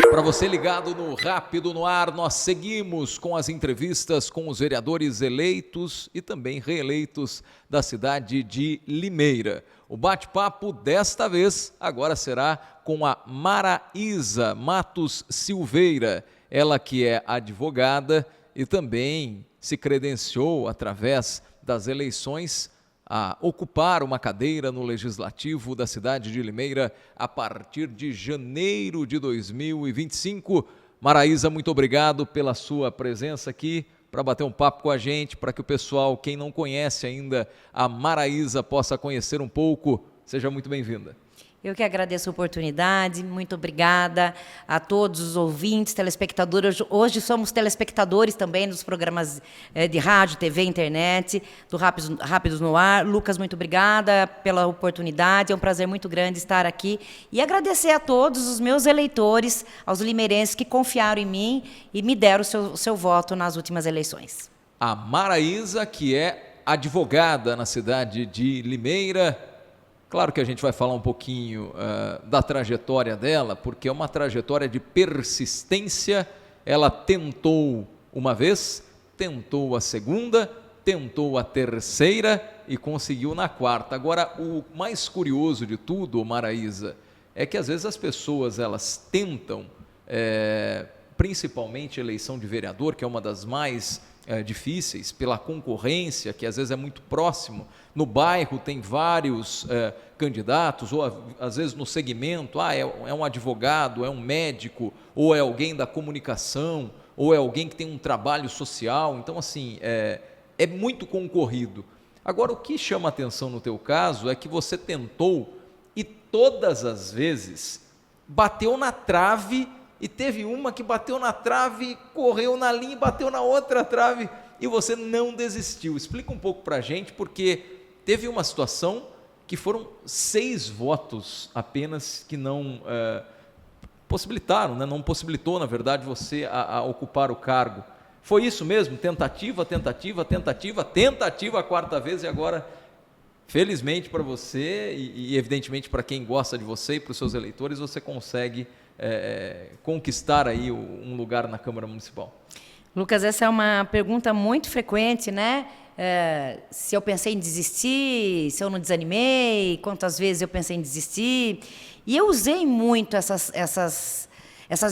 Para você ligado no Rápido no Ar, nós seguimos com as entrevistas com os vereadores eleitos e também reeleitos da cidade de Limeira. O bate-papo desta vez agora será com a Maraísa Matos Silveira, ela que é advogada e também se credenciou através das eleições a ocupar uma cadeira no Legislativo da cidade de Limeira a partir de janeiro de 2025. Maraísa, muito obrigado pela sua presença aqui para bater um papo com a gente, para que o pessoal, quem não conhece ainda a Maraísa, possa conhecer um pouco. Seja muito bem-vinda. Eu que agradeço a oportunidade, muito obrigada a todos os ouvintes, telespectadores. Hoje somos telespectadores também dos programas de rádio, TV, internet, do Rápidos no Ar. Lucas, muito obrigada pela oportunidade, é um prazer muito grande estar aqui. E agradecer a todos os meus eleitores, aos limeirenses que confiaram em mim e me deram o seu voto nas últimas eleições. A Maraísa, que é advogada na cidade de Limeira. Claro que a gente vai falar um pouquinho da trajetória dela, porque é uma trajetória de persistência. Ela tentou uma vez, tentou a segunda, tentou a terceira e conseguiu na quarta. Agora, o mais curioso de tudo, Maraísa, é que às vezes as pessoas elas tentam, principalmente a eleição de vereador, que é uma das mais difíceis, pela concorrência, que às vezes é muito próximo. No bairro tem vários candidatos, ou às vezes no segmento, é um advogado, é um médico, ou é alguém da comunicação, ou é alguém que tem um trabalho social. Então, assim, é muito concorrido. Agora, o que chama atenção no teu caso é que você tentou e todas as vezes bateu na trave. E teve uma que bateu na trave, correu na linha e bateu na outra trave e você não desistiu. Explica um pouco para a gente, porque teve uma situação que foram 6 votos apenas que não possibilitaram, né? Não possibilitou, na verdade, você a ocupar o cargo. Foi isso mesmo? Tentativa a quarta vez e agora, felizmente para você e evidentemente para quem gosta de você e para os seus eleitores, você consegue conquistar aí um lugar na Câmara Municipal. Lucas, essa é uma pergunta muito frequente, né? Se eu pensei em desistir, se eu não desanimei, quantas vezes eu pensei em desistir. E eu usei muito essas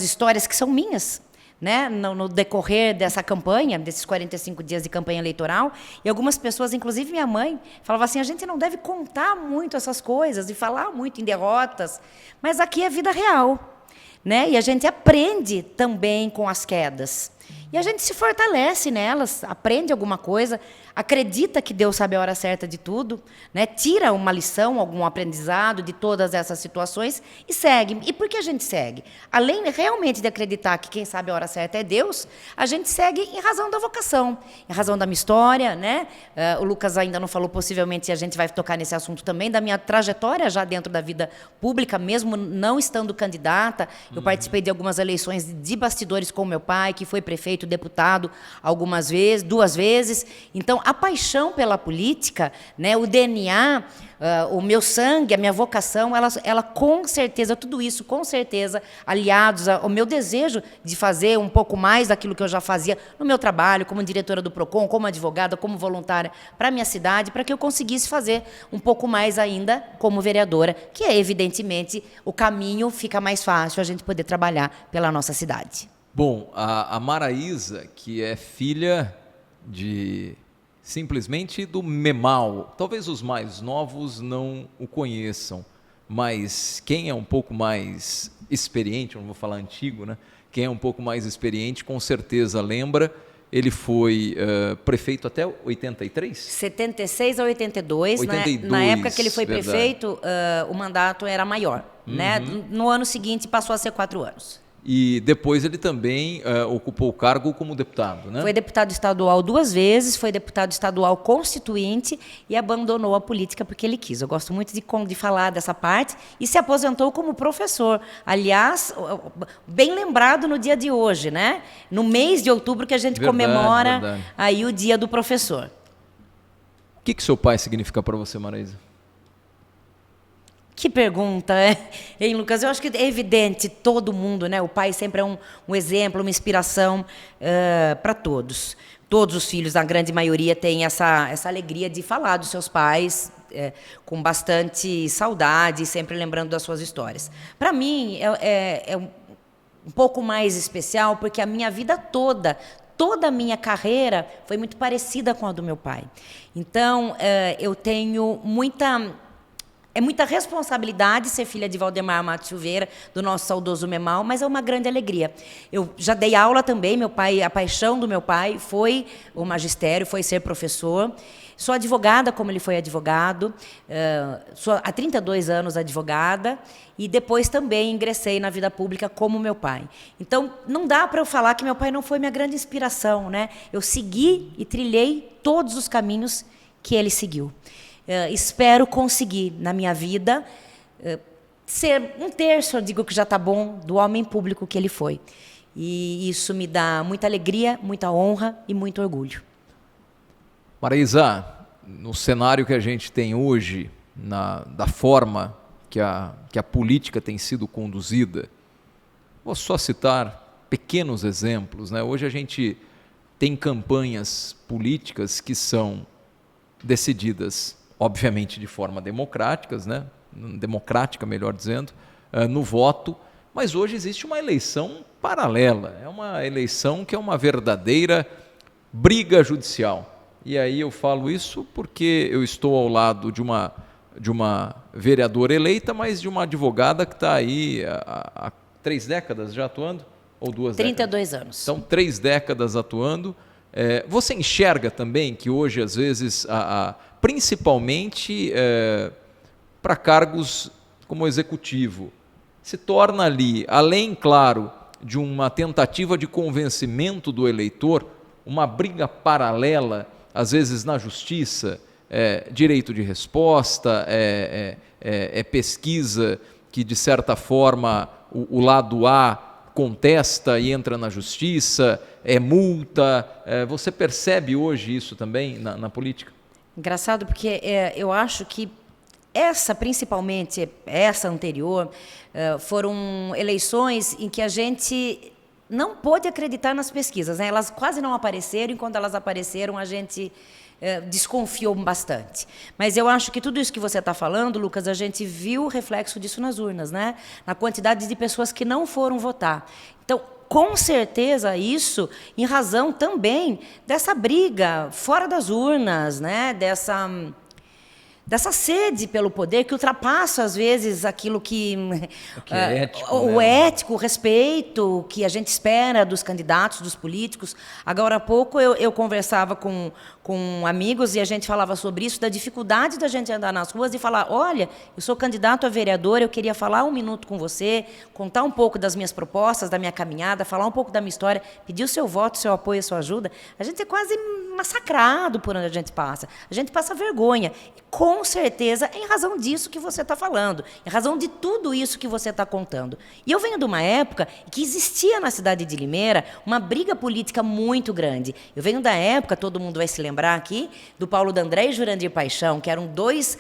histórias que são minhas, né? No decorrer dessa campanha, desses 45 dias de campanha eleitoral, e algumas pessoas, inclusive minha mãe, falavam assim, a gente não deve contar muito essas coisas e falar muito em derrotas, mas aqui é vida real. Né? E a gente aprende também com as quedas. E a gente se fortalece nelas, aprende alguma coisa, acredita que Deus sabe a hora certa de tudo, né? Tira uma lição, algum aprendizado de todas essas situações e segue. E por que a gente segue? Além realmente de acreditar que quem sabe a hora certa é Deus, a gente segue em razão da vocação, em razão da minha história, né? O Lucas ainda não falou, possivelmente a gente vai tocar nesse assunto também, da minha trajetória já dentro da vida pública, mesmo não estando candidata. Eu participei de algumas eleições de bastidores com meu pai, que foi prefeito, deputado algumas vezes, 2 vezes. Então, a paixão pela política, né, o DNA, o meu sangue, a minha vocação, ela com certeza, tudo isso com certeza, aliados ao meu desejo de fazer um pouco mais daquilo que eu já fazia no meu trabalho, como diretora do PROCON, como advogada, como voluntária para a minha cidade, para que eu conseguisse fazer um pouco mais ainda como vereadora, que é, evidentemente, o caminho fica mais fácil a gente poder trabalhar pela nossa cidade. Bom, a Maraísa, que é filha simplesmente do Memal, talvez os mais novos não o conheçam, mas quem é um pouco mais experiente, não vou falar antigo, né? Quem é um pouco mais experiente com certeza lembra. Ele foi prefeito até 83? 76 a 82, 82, na época que ele foi verdade. Prefeito, o mandato era maior. Né? No ano seguinte passou a ser 4 anos. E depois ele também ocupou o cargo como deputado, né? Foi deputado estadual 2 vezes, foi deputado estadual constituinte e abandonou a política porque ele quis. Eu gosto muito de falar dessa parte. E se aposentou como professor. Aliás, bem lembrado no dia de hoje, né? No mês de outubro que a gente comemora aí o Dia do Professor. O que seu pai significa para você, Maraísa? Que pergunta, hein, Lucas? Eu acho que é evidente, todo mundo, né? O pai sempre é um exemplo, uma inspiração para todos. Todos os filhos, a grande maioria, têm essa alegria de falar dos seus pais com bastante saudade, sempre lembrando das suas histórias. Para mim, é um pouco mais especial, porque a minha vida toda a minha carreira foi muito parecida com a do meu pai. Então, eu tenho muita responsabilidade ser filha de Valdemar Matos Silveira, do nosso saudoso Memal, mas é uma grande alegria. Eu já dei aula também, meu pai, a paixão do meu pai foi o magistério, foi ser professor. Sou advogada, como ele foi advogado, sou há 32 anos advogada, e depois também ingressei na vida pública como meu pai. Então, não dá para eu falar que meu pai não foi minha grande inspiração, né? Eu segui e trilhei todos os caminhos que ele seguiu. Espero conseguir, na minha vida, ser um terço, eu digo que já está bom, do homem público que ele foi. E isso me dá muita alegria, muita honra e muito orgulho. Maraísa, no cenário que a gente tem hoje, da forma que a política tem sido conduzida, vou só citar pequenos exemplos, né? Hoje a gente tem campanhas políticas que são decididas, obviamente, de forma democrática, né? Democrática, melhor dizendo, no voto, mas hoje existe uma eleição paralela, é uma eleição que é uma verdadeira briga judicial. E aí eu falo isso porque eu estou ao lado de uma vereadora eleita, mas de uma advogada que está aí há 3 décadas já atuando, ou 2 décadas? 32 anos. Então, 3 décadas atuando. Você enxerga também que hoje, às vezes, principalmente para cargos como executivo, se torna ali, além, claro, de uma tentativa de convencimento do eleitor, uma briga paralela, às vezes na justiça, direito de resposta, pesquisa que, de certa forma, o lado A contesta e entra na justiça, multa. Você percebe hoje isso também na política? Engraçado, porque eu acho que principalmente essa anterior, foram eleições em que a gente não pôde acreditar nas pesquisas, né? Elas quase não apareceram, e quando elas apareceram, a gente desconfiou bastante. Mas eu acho que tudo isso que você está falando, Lucas, a gente viu o reflexo disso nas urnas, né? Na quantidade de pessoas que não foram votar. Então, com certeza, isso em razão também dessa briga fora das urnas, né? Dessa sede pelo poder que ultrapassa, às vezes, aquilo que é ético, o ético, o respeito que a gente espera dos candidatos, dos políticos. Agora há pouco eu conversava com amigos e a gente falava sobre isso, da dificuldade da gente andar nas ruas e falar: olha, eu sou candidato a vereador, eu queria falar 1 minuto com você, contar um pouco das minhas propostas, da minha caminhada, falar um pouco da minha história, pedir o seu voto, o seu apoio, a sua ajuda. A gente é quase massacrado por onde a gente passa vergonha. E, com certeza, em razão disso que você está falando, em razão de tudo isso que você está contando. E eu venho de uma época que existia na cidade de Limeira uma briga política muito grande. Eu venho da época, todo mundo vai se lembrar aqui, do Paulo D'André e Jurandir Paixão, que eram 2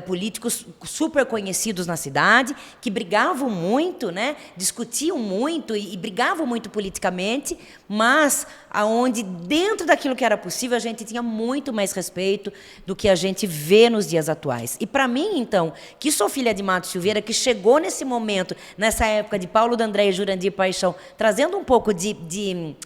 políticos super conhecidos na cidade, que brigavam muito, né, discutiam muito e brigavam muito politicamente, mas aonde, dentro daquilo que era possível, a gente tinha muito mais respeito do que a gente vê nos dias atuais. E para mim, então, que sou filha de Matos Silveira, que chegou nesse momento, nessa época de Paulo D'André e Jurandir Paixão, trazendo um pouco de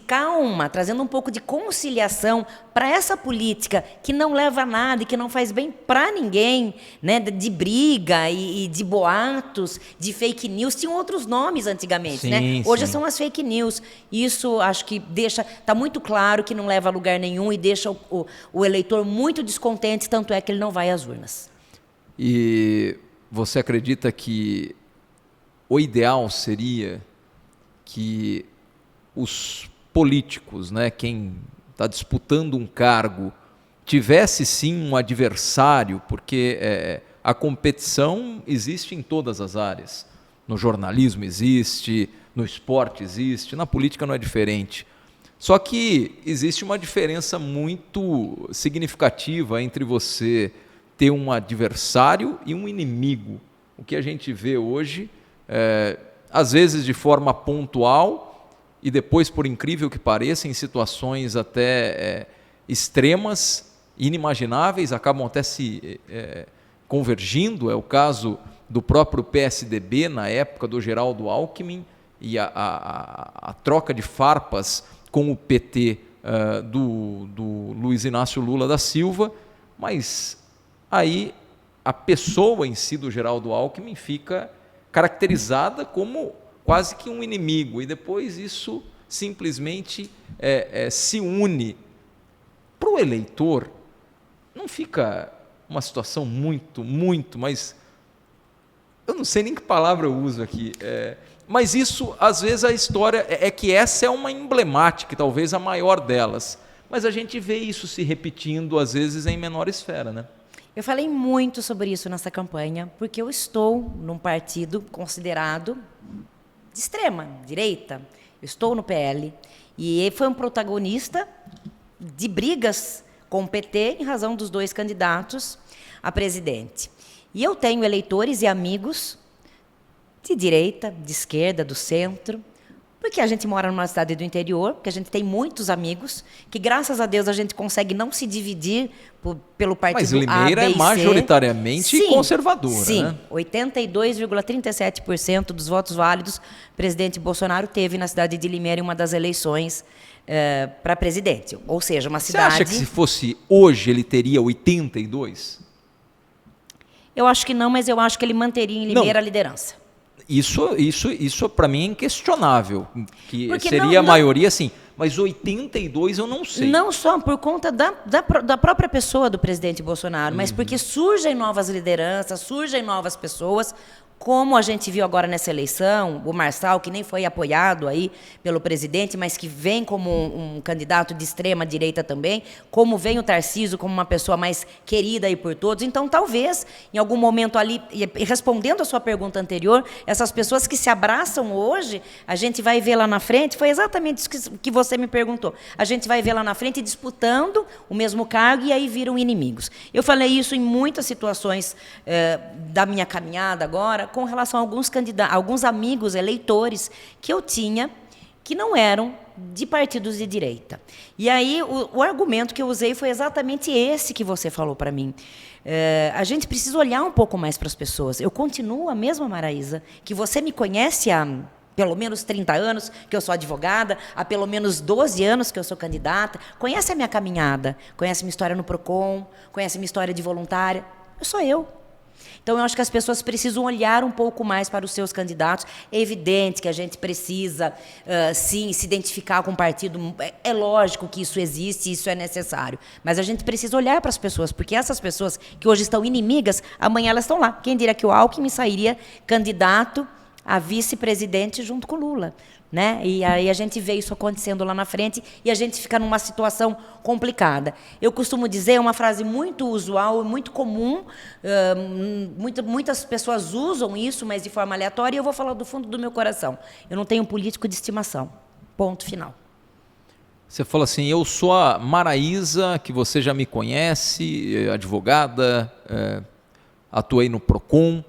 calma, trazendo um pouco de conciliação para essa política que não leva a nada e que não faz bem para ninguém, né? De briga e de boatos, de fake news. Tinham outros nomes antigamente, sim, né? Hoje sim. são as fake news. Isso acho que está muito claro que não leva a lugar nenhum e deixa o eleitor muito descontente, tanto é que ele não vai às urnas. E você acredita que o ideal seria que os políticos, né, quem está disputando um cargo, tivesse sim um adversário, porque a competição existe em todas as áreas. No jornalismo existe, no esporte existe, na política não é diferente. Só que existe uma diferença muito significativa entre você ter um adversário e um inimigo. o que a gente vê hoje, às vezes de forma pontual e depois, por incrível que pareça, em situações até extremas, inimagináveis, acabam até se convergindo. É o caso do próprio PSDB na época do Geraldo Alckmin e a troca de farpas com o PT do Luiz Inácio Lula da Silva, mas aí a pessoa em si do Geraldo Alckmin fica caracterizada como quase que um inimigo, e depois isso simplesmente se une. Para o eleitor, não fica uma situação muito, mas eu não sei nem que palavra eu uso aqui, mas isso, às vezes, a história é que essa é uma emblemática, talvez a maior delas, mas a gente vê isso se repetindo, às vezes, em menor esfera, né? Eu falei muito sobre isso nessa campanha, porque eu estou num partido considerado de extrema direita. Eu estou no PL, e ele foi um protagonista de brigas com o PT em razão dos 2 candidatos a presidente. E eu tenho eleitores e amigos de direita, de esquerda, do centro, porque a gente mora numa cidade do interior, porque a gente tem muitos amigos, que graças a Deus a gente consegue não se dividir pelo partido Mas Limeira A, B e é C. majoritariamente conservadora. Sim, né? 82,37% dos votos válidos o presidente Bolsonaro teve na cidade de Limeira em uma das eleições para presidente. Ou seja, uma cidade... Você acha que se fosse hoje ele teria 82%? Eu acho que não, mas eu acho que ele manteria em Limeira a liderança. Isso para mim é inquestionável, que Porque seria a maioria, sim, mas 82 eu não sei. Não só por conta da própria pessoa do presidente Bolsonaro, mas porque surgem novas lideranças, surgem novas pessoas, como a gente viu agora nessa eleição, o Marçal, que nem foi apoiado aí pelo presidente, mas que vem como um candidato de extrema direita também, como vem o Tarcísio como uma pessoa mais querida aí por todos. Então, talvez, em algum momento ali, e respondendo a sua pergunta anterior, essas pessoas que se abraçam hoje, a gente vai ver lá na frente, foi exatamente isso que você me perguntou, a gente vai ver lá na frente disputando o mesmo cargo e aí viram inimigos. Eu falei isso em muitas situações da minha caminhada agora, com relação a alguns amigos eleitores que eu tinha que não eram de partidos de direita. E aí o argumento que eu usei foi exatamente esse que você falou para mim. A gente precisa olhar um pouco mais para as pessoas. Eu continuo a mesma Maraísa, que você me conhece há pelo menos 30 anos que eu sou advogada, há pelo menos 12 anos que eu sou candidata, conhece a minha caminhada, conhece a minha história no PROCON, conhece a minha história de voluntária. Eu sou eu. Então, eu acho que as pessoas precisam olhar um pouco mais para os seus candidatos. É evidente que a gente precisa, sim, se identificar com o partido. É lógico que isso existe, isso é necessário. Mas a gente precisa olhar para as pessoas, porque essas pessoas que hoje estão inimigas, amanhã elas estão lá. Quem diria que o Alckmin sairia candidato a vice-presidente junto com o Lula? Né? E aí a gente vê isso acontecendo lá na frente e a gente fica numa situação complicada. Eu costumo dizer uma frase muito usual, muito comum, muitas pessoas usam isso, mas de forma aleatória, e eu vou falar do fundo do meu coração. Eu não tenho um político de estimação. Ponto final. Você fala assim, eu sou a Maraísa, que você já me conhece, advogada, atuei no PROCON.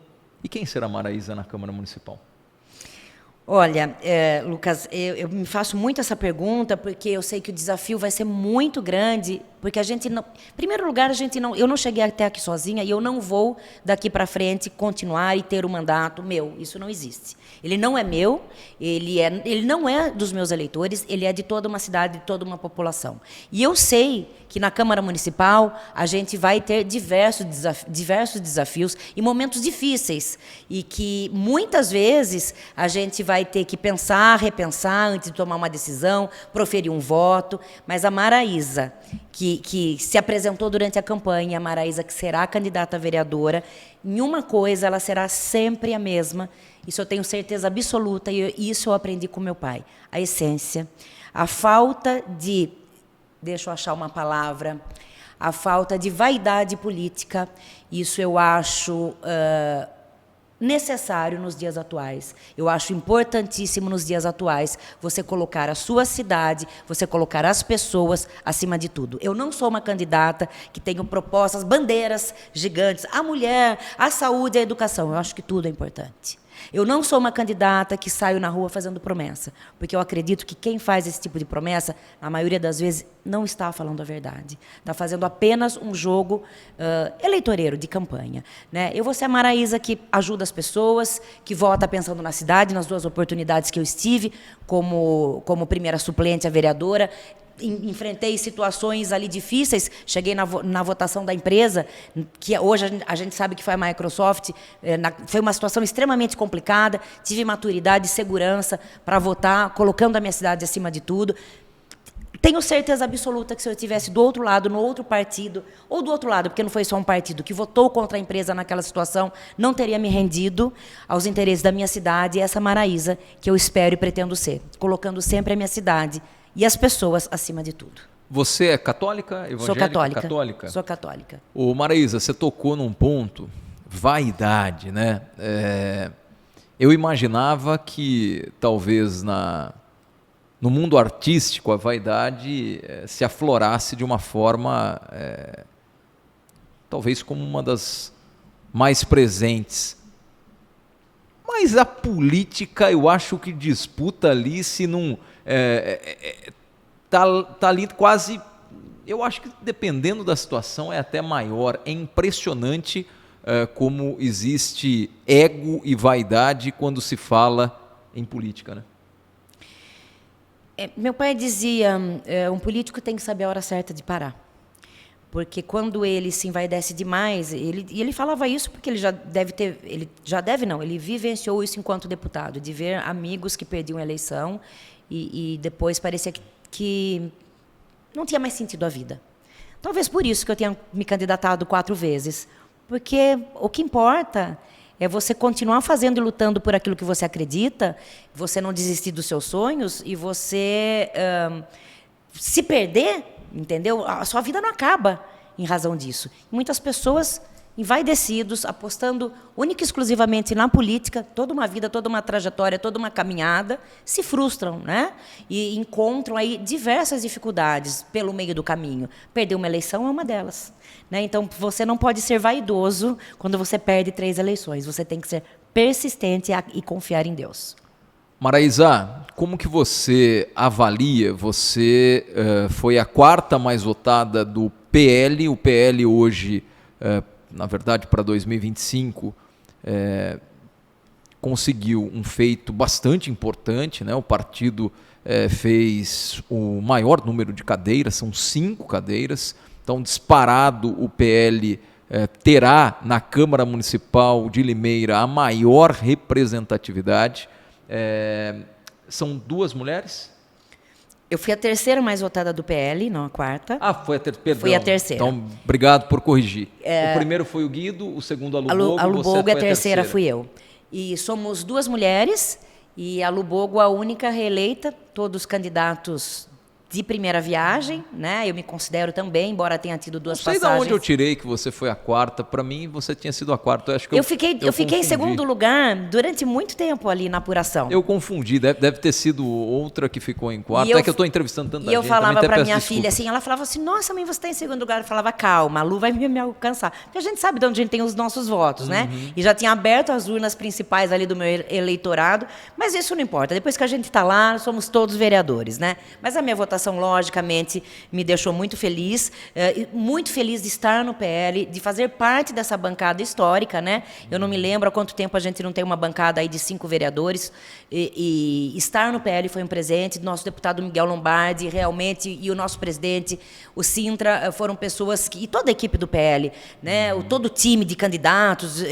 E quem será a Maraísa na Câmara Municipal? Olha, Lucas, eu me faço muito essa pergunta porque eu sei que o desafio vai ser muito grande, porque a gente não... Em primeiro lugar, eu não cheguei até aqui sozinha e eu não vou daqui para frente continuar e ter um mandato meu. Isso não existe. Ele não é meu, ele não é dos meus eleitores, ele é de toda uma cidade, de toda uma população. E eu sei que na Câmara Municipal a gente vai ter diversos desafios e momentos difíceis, e que muitas vezes a gente vai ter que pensar, repensar antes de tomar uma decisão, proferir um voto, mas a Maraísa, que se apresentou durante a campanha, a Maraísa que será candidata a vereadora, em uma coisa ela será sempre a mesma, isso eu tenho certeza absoluta, e isso eu aprendi com meu pai, a essência, a falta de, deixa eu achar uma palavra, a falta de vaidade política, isso eu acho necessário nos dias atuais. Eu acho importantíssimo nos dias atuais você colocar a sua cidade, você colocar as pessoas acima de tudo. Eu não sou uma candidata que tenho propostas, bandeiras gigantes, a mulher, a saúde, a educação. Eu acho que tudo é importante. Eu não sou uma candidata que saio na rua fazendo promessa, porque eu acredito que quem faz esse tipo de promessa, na maioria das vezes, não está falando a verdade. Está fazendo apenas um jogo eleitoreiro, de campanha. Né? Eu vou ser a Maraísa que ajuda as pessoas, que vota pensando na cidade, nas 2 oportunidades que eu estive, como primeira suplente, a vereadora. Enfrentei situações ali difíceis, cheguei na votação da empresa, que hoje a gente sabe que foi a Microsoft, foi uma situação extremamente complicada, tive maturidade e segurança para votar, colocando a minha cidade acima de tudo. Tenho certeza absoluta que se eu estivesse do outro lado, no outro partido, ou do outro lado, porque não foi só um partido, que votou contra a empresa naquela situação, não teria me rendido aos interesses da minha cidade, e essa Maraísa que eu espero e pretendo ser, colocando sempre a minha cidade e as pessoas acima de tudo. Você é católica, evangélica? Sou católica. Católica? Sou católica. Ô Maraísa, você tocou num ponto, vaidade, né? Eu imaginava que talvez no mundo artístico a vaidade se aflorasse de uma forma, talvez como uma das mais presentes. Mas a política, eu acho que disputa ali, se não... tá ali quase, eu acho que dependendo da situação é até maior. É impressionante como existe ego e vaidade quando se fala em política, né? Meu pai dizia, um político tem que saber a hora certa de parar. Porque quando ele se envaidece demais, ele falava isso porque ele ele vivenciou isso enquanto deputado, de ver amigos que perdiam a eleição e depois parecia que não tinha mais sentido a vida. Talvez por isso que eu tenha me candidatado 4 vezes, porque o que importa é você continuar fazendo e lutando por aquilo que você acredita, você não desistir dos seus sonhos e você se perder, entendeu? A sua vida não acaba em razão disso. Muitas pessoas envaidecidos, apostando única e exclusivamente na política, toda uma vida, toda uma trajetória, toda uma caminhada, se frustram, né? E encontram aí diversas dificuldades pelo meio do caminho. Perder uma eleição é uma delas, né? Então, você não pode ser vaidoso quando você perde 3 eleições. Você tem que ser persistente e confiar em Deus. Maraísa, como que você avalia? Você foi a 4ª mais votada do PL. O PL hoje, na verdade, para 2025, conseguiu um feito bastante importante, né? O partido fez o maior número de cadeiras, são 5 cadeiras. Então, disparado, o PL terá na Câmara Municipal de Limeira a maior representatividade. São 2 mulheres? Eu fui a 3ª mais votada do PL, não a 4ª. Ah, foi a 3ª, perdão. Fui a 3ª. Então, obrigado por corrigir. O primeiro foi o Guido, o segundo a Lubogo. A Lubogo, você a terceira fui eu. E somos 2 mulheres, e a Lubogo a única reeleita, todos candidatos de primeira viagem, né? Eu me considero também, embora tenha tido 2 passagens. Não sei de onde eu tirei que você foi a 4ª. Para mim, você tinha sido a 4ª. Acho que eu fiquei em 2º lugar durante muito tempo ali na apuração. Eu confundi. Deve ter sido outra que ficou em 4ª. É que eu estou entrevistando tanta gente. E eu falava para minha filha assim, ela falava assim, nossa, mãe, você está em 2º lugar. Eu falava, calma, a Lu vai me alcançar. Porque a gente sabe de onde a gente tem os nossos votos, né? E já tinha aberto as urnas principais ali do meu eleitorado. Mas isso não importa. Depois que a gente está lá, somos todos vereadores, né? Mas a minha votação, logicamente, me deixou muito feliz de estar no PL, de fazer parte dessa bancada histórica, né? Eu não me lembro há quanto tempo a gente não tem uma bancada aí de 5 vereadores, e estar no PL foi um presente. Nosso deputado Miguel Lombardi, realmente, e o nosso presidente, o Sintra, foram pessoas que, e toda a equipe do PL, né? Todo o time de candidatos,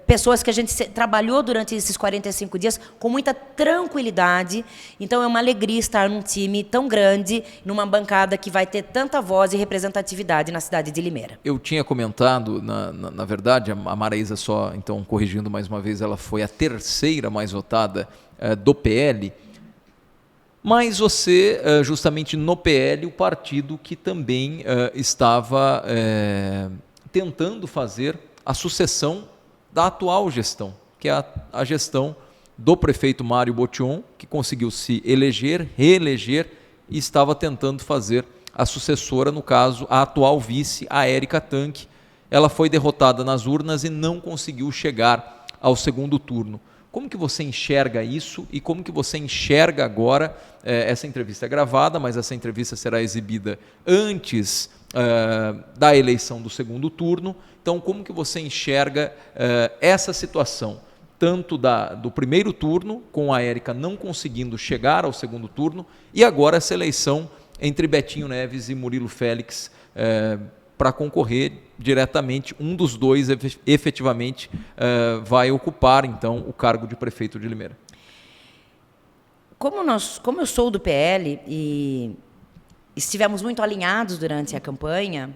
pessoas que a gente trabalhou durante esses 45 dias com muita tranquilidade. Então, é uma alegria estar num time tão grande, numa bancada que vai ter tanta voz e representatividade na cidade de Limeira. Eu tinha comentado, na verdade, a Maraísa, só, então, corrigindo mais uma vez, ela foi a 3ª mais votada do PL, mas você, justamente no PL, o partido que também estava tentando fazer a sucessão da atual gestão, que é a gestão do prefeito Mário Botion, que conseguiu se eleger, reeleger e estava tentando fazer a sucessora, no caso, a atual vice, a Érica Tanque. Ela foi derrotada nas urnas e não conseguiu chegar ao segundo turno. Como que você enxerga isso e como que você enxerga agora, essa entrevista é gravada, mas essa entrevista será exibida antes da eleição do segundo turno. Então, como que você enxerga essa situação, tanto do primeiro turno, com a Érica não conseguindo chegar ao segundo turno, e agora essa eleição entre Betinho Neves e Murilo Félix para concorrer diretamente, um dos dois efetivamente vai ocupar, então, o cargo de prefeito de Limeira. Como eu sou do PL e estivemos muito alinhados durante a campanha,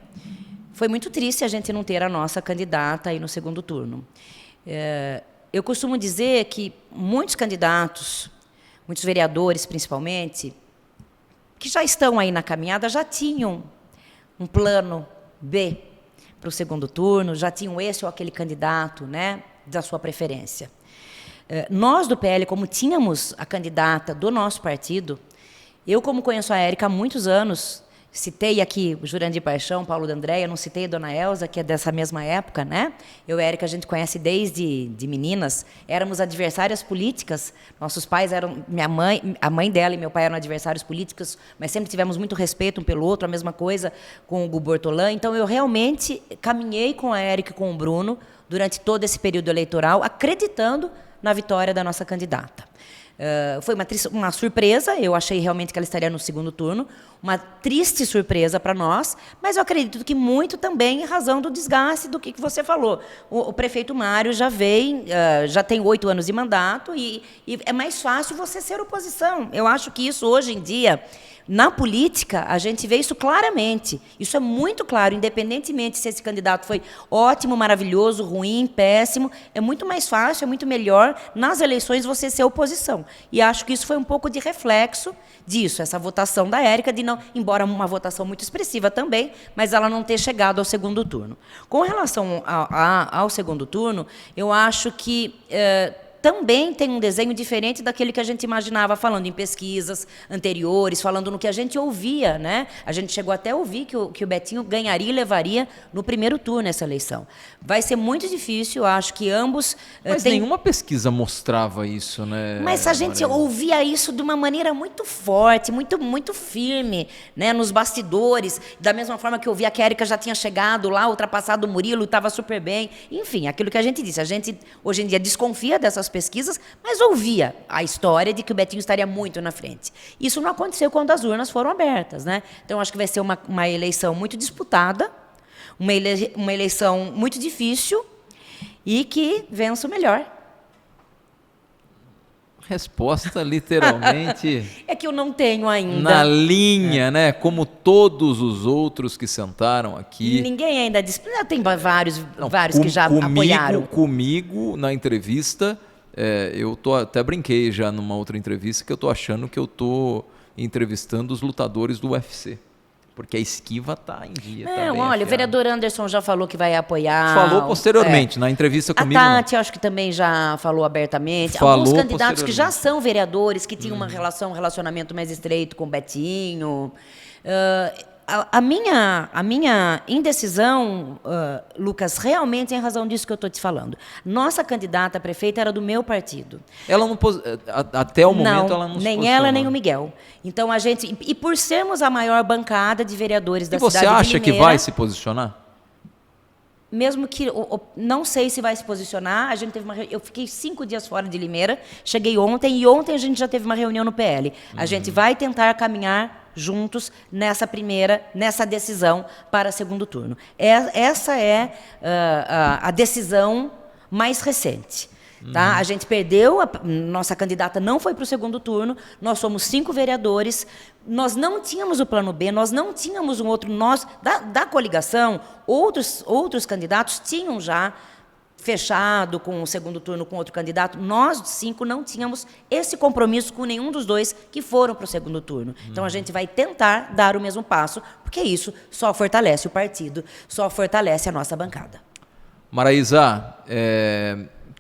foi muito triste a gente não ter a nossa candidata aí no segundo turno. Eu costumo dizer que muitos candidatos, muitos vereadores principalmente, que já estão aí na caminhada, já tinham um plano B para o segundo turno, já tinham esse ou aquele candidato, né, da sua preferência. Nós do PL, como tínhamos a candidata do nosso partido, eu, como conheço a Érica há muitos anos, citei aqui o Jurandir Paixão, Paulo D'Andrea, não citei a Dona Elza, que é dessa mesma época, né? Eu e a Érica, a gente conhece desde meninas, éramos adversárias políticas, nossos pais eram, a mãe dela e meu pai eram adversários políticos, mas sempre tivemos muito respeito um pelo outro, a mesma coisa com o Gu Bortolã. Então, eu realmente caminhei com a Érica e com o Bruno durante todo esse período eleitoral, acreditando na vitória da nossa candidata. Foi uma surpresa, eu achei realmente que ela estaria no segundo turno, uma triste surpresa para nós, mas eu acredito que muito também em razão do desgaste do que você falou. O prefeito Mário já vem, já tem 8 anos de mandato e é mais fácil você ser oposição. Eu acho que isso hoje em dia, na política, a gente vê isso claramente. Isso é muito claro, independentemente se esse candidato foi ótimo, maravilhoso, ruim, péssimo, é muito mais fácil, é muito melhor nas eleições você ser oposição. E acho que isso foi um pouco de reflexo disso, essa votação da Érica, embora uma votação muito expressiva também, mas ela não ter chegado ao segundo turno. Com relação ao segundo turno, eu acho que também tem um desenho diferente daquele que a gente imaginava, falando em pesquisas anteriores, falando no que a gente ouvia, né? A gente chegou até a ouvir que o Betinho ganharia e levaria no primeiro turno essa eleição. Vai ser muito difícil, eu acho que ambos... Mas nenhuma pesquisa mostrava isso, né? Mas a gente ouvia isso de uma maneira muito forte, muito firme, né? Nos bastidores, da mesma forma que eu ouvia que a Érica já tinha chegado lá, ultrapassado o Murilo, estava super bem. Enfim, aquilo que a gente disse. A gente, hoje em dia, desconfia dessas pesquisas, mas ouvia a história de que o Betinho estaria muito na frente. Isso não aconteceu quando as urnas foram abertas, né? Então, acho que vai ser uma eleição muito disputada, uma eleição muito difícil e que vença o melhor. Resposta literalmente... É que eu não tenho ainda. Na linha, né? Como todos os outros que sentaram aqui. Ninguém ainda disse. Tem vários que já apoiaram. Comigo, na entrevista, até brinquei já numa outra entrevista que eu estou achando que eu estou entrevistando os lutadores do UFC. Porque a esquiva está em dia. Não, olha, o vereador Anderson já falou que vai apoiar. Falou posteriormente, na entrevista comigo. A Tati, acho que também já falou abertamente. Alguns candidatos que já são vereadores, que tinham um relacionamento mais estreito com o Betinho. A minha indecisão, Lucas, realmente é em razão disso que eu estou te falando. Nossa candidata a prefeita era do meu partido. Ela não até o momento ela não se nem ela nem o Miguel. Então a gente, e por sermos a maior bancada de vereadores da cidade de Limeira. E você acha que vai se posicionar? Mesmo que não sei se vai se posicionar, a gente teve eu fiquei 5 dias fora de Limeira, cheguei ontem e ontem a gente já teve uma reunião no PL. A gente vai tentar caminhar juntos nessa decisão para segundo turno. Essa é a decisão mais recente. Tá? A gente perdeu, nossa candidata não foi para o segundo turno, nós somos 5 vereadores, nós não tínhamos o plano B, nós não tínhamos um outro, da coligação, outros candidatos tinham já fechado com o segundo turno com outro candidato, nós 5 não tínhamos esse compromisso com nenhum dos dois que foram para o segundo turno. Então, a gente vai tentar dar o mesmo passo, porque isso só fortalece o partido, só fortalece a nossa bancada. Maraísa,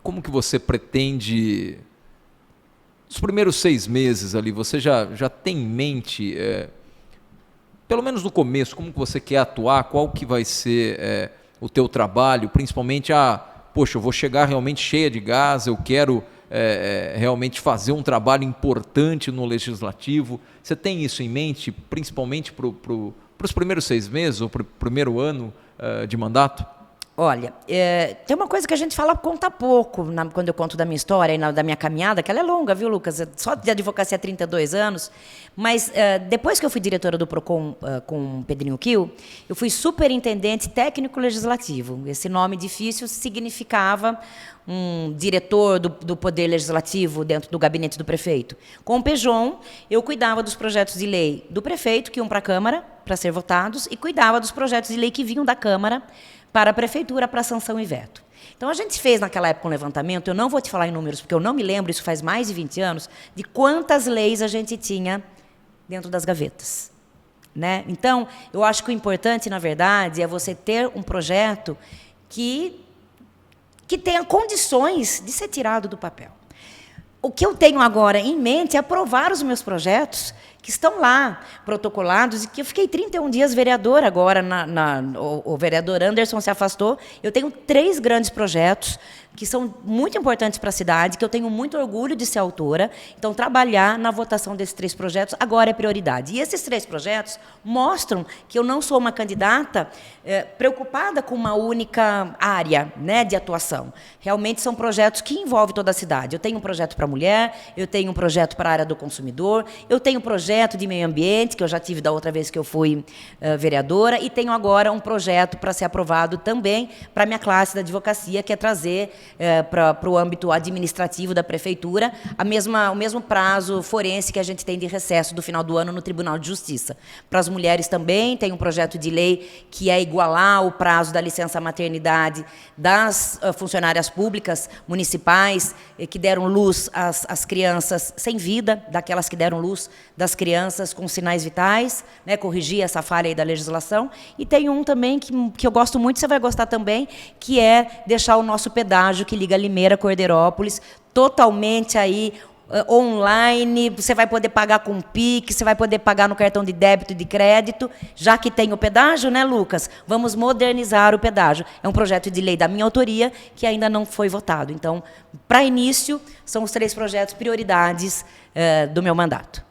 como que você pretende, os primeiros 6 meses ali, você já tem em mente, pelo menos no começo, como que você quer atuar, qual que vai ser o teu trabalho, principalmente, poxa, eu vou chegar realmente cheia de gás, eu quero realmente fazer um trabalho importante no Legislativo. Você tem isso em mente, principalmente para os primeiros 6 meses ou para o primeiro ano de mandato? Olha, tem uma coisa que a gente conta pouco quando eu conto da minha história e da minha caminhada, que ela é longa, viu, Lucas? Só de advocacia há 32 anos, mas depois que eu fui diretora do PROCON com o Pedrinho Kiel, eu fui superintendente técnico legislativo. Esse nome difícil significava um diretor do Poder Legislativo dentro do gabinete do prefeito. Com o PEJON, eu cuidava dos projetos de lei do prefeito, que iam para a Câmara para ser votados, e cuidava dos projetos de lei que vinham da Câmara para a Prefeitura, para sanção e veto. Então, a gente fez naquela época um levantamento, eu não vou te falar em números, porque eu não me lembro, isso faz mais de 20 anos, de quantas leis a gente tinha dentro das gavetas. Né? Então, eu acho que o importante, na verdade, é você ter um projeto que tenha condições de ser tirado do papel. O que eu tenho agora em mente é aprovar os meus projetos que estão lá, protocolados, e que eu fiquei 31 dias vereadora agora, o vereador Anderson se afastou. Eu tenho 3 grandes projetos que são muito importantes para a cidade, que eu tenho muito orgulho de ser autora. Então, trabalhar na votação desses 3 projetos agora é prioridade. E esses 3 projetos mostram que eu não sou uma candidata preocupada com uma única área, né, de atuação. Realmente são projetos que envolvem toda a cidade. Eu tenho um projeto para a mulher, eu tenho um projeto para a área do consumidor, eu tenho um projeto de meio ambiente, que eu já tive da outra vez que eu fui vereadora, e tenho agora um projeto para ser aprovado também para a minha classe da advocacia, que é trazer para o âmbito administrativo da prefeitura o mesmo prazo forense que a gente tem de recesso do final do ano no Tribunal de Justiça. Para as mulheres também tem um projeto de lei que é igualar o prazo da licença maternidade das funcionárias públicas municipais que deram luz às crianças sem vida, daquelas que deram luz das crianças com sinais vitais, né, corrigir essa falha aí da legislação. E tem um também que eu gosto muito, você vai gostar também, que é deixar o nosso pedágio que liga Limeira a Cordeirópolis totalmente aí online. Você vai poder pagar com Pix, você vai poder pagar no cartão de débito e de crédito, já que tem o pedágio, né, Lucas? Vamos modernizar o pedágio. É um projeto de lei da minha autoria que ainda não foi votado. Então, para início, são os 3 projetos prioridades do meu mandato.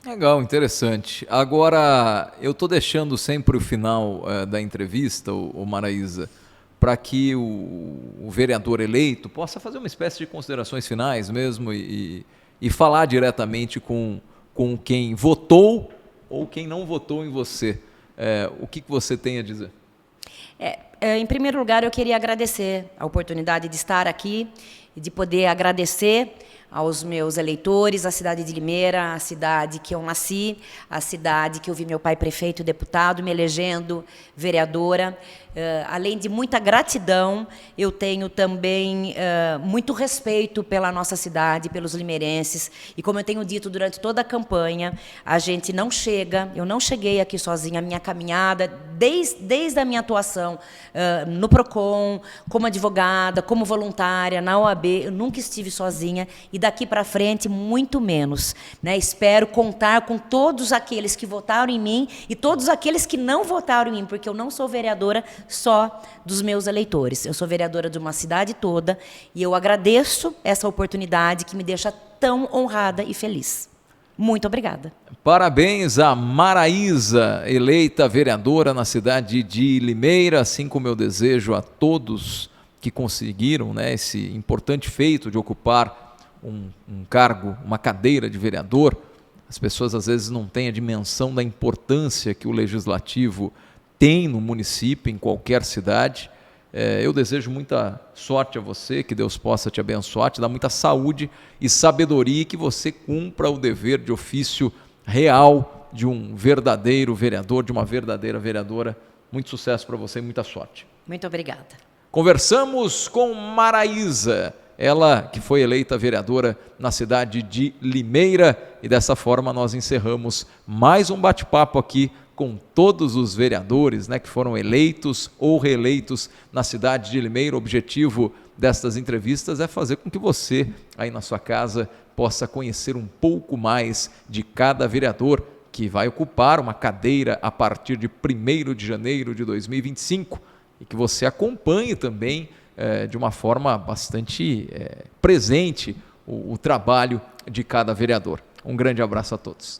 Legal, interessante. Agora, eu estou deixando sempre o final da entrevista, o Maraísa, para que o vereador eleito possa fazer uma espécie de considerações finais mesmo e falar diretamente com quem votou ou quem não votou em você. O que você tem a dizer? Em primeiro lugar, eu queria agradecer a oportunidade de estar aqui e de poder agradecer aos meus eleitores, a cidade de Limeira, a cidade que eu nasci, a cidade que eu vi meu pai prefeito e deputado, me elegendo vereadora. Além de muita gratidão, eu tenho também muito respeito pela nossa cidade, pelos limeirenses. E como eu tenho dito durante toda a campanha, eu não cheguei aqui sozinha. A minha caminhada, desde a minha atuação no PROCON, como advogada, como voluntária, na OAB, eu nunca estive sozinha. E daqui para frente, muito menos. Né? Espero contar com todos aqueles que votaram em mim e todos aqueles que não votaram em mim, porque eu não sou vereadora só dos meus eleitores. Eu sou vereadora de uma cidade toda e eu agradeço essa oportunidade que me deixa tão honrada e feliz. Muito obrigada. Parabéns a Maraísa, eleita vereadora na cidade de Limeira, assim como eu desejo a todos que conseguiram, né, esse importante feito de ocupar um cargo, uma cadeira de vereador. As pessoas às vezes não têm a dimensão da importância que o legislativo tem no município, em qualquer cidade. Eu desejo muita sorte a você, que Deus possa te abençoar, te dar muita saúde e sabedoria, e que você cumpra o dever de ofício real de um verdadeiro vereador, de uma verdadeira vereadora. Muito sucesso para você e muita sorte. Muito obrigada. Conversamos com Maraísa, ela que foi eleita vereadora na cidade de Limeira, e dessa forma nós encerramos mais um bate-papo aqui com todos os vereadores, né, que foram eleitos ou reeleitos na cidade de Limeira. O objetivo destas entrevistas é fazer com que você, aí na sua casa, possa conhecer um pouco mais de cada vereador que vai ocupar uma cadeira a partir de 1º de janeiro de 2025 e que você acompanhe também de uma forma bastante presente o trabalho de cada vereador. Um grande abraço a todos.